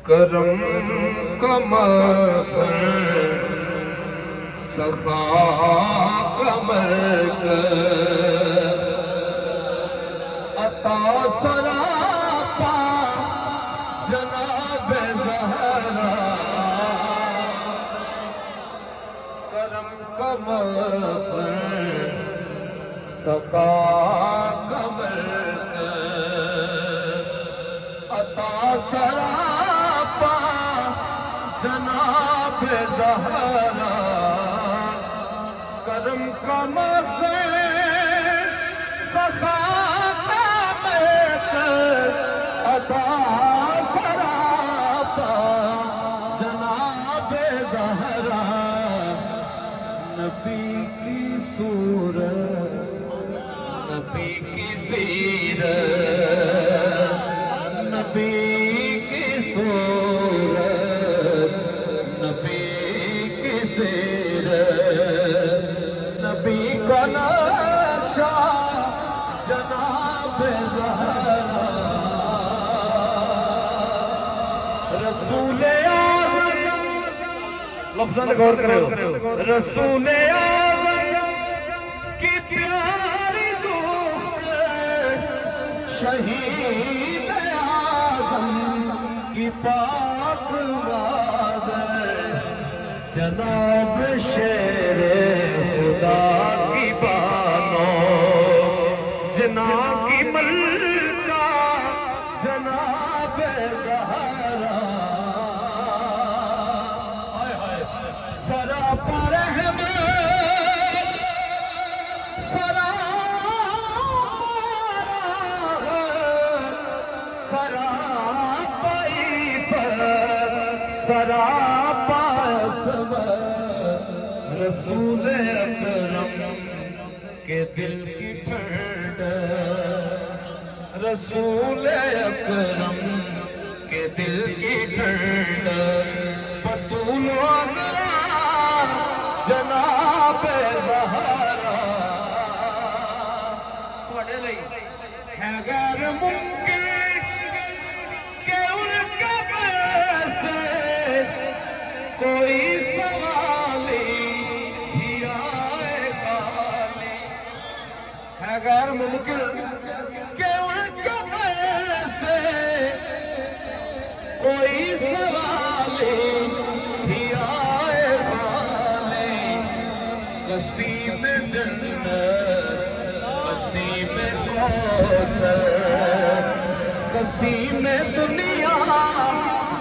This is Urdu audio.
کرم کا مظہر سخا کا مرکز عطا سراپا جناب زہرا کرم کا مظہر سخا کا مرکز عطا سراپا جناب زہرا کرم کا مظہر سخا کا مرکز عطا سراپا جناب زہرا نبی کی صورت نبی کی سیرت نبی کی صورت نبی کی سیرت نبی کا نقشہ جناب زہرا رسول اعظم لفظاں تے غور کرو رسول اعظم کی پیاری دختر شہید اعظم کی پاک مادر جناب شیر خدا کی بانو جناب کی ملکہ جناب زہرا سراپا رحمت سراپا سراپا رسول اکرم کے دل کی ٹھنڈک رسول اکرم کے دل کی ٹھنڈک بطول و عذرا جناب زہرا تواڈے لئی ہے غیر ممکن کہ ان کے سے کوئی سوالی ہی آئے گالی ہے غیر ممکن کہ ان کے سے کوئی سوالی ہی آئے گالی قسیم جنت قسیم کوثر قسیم دنیا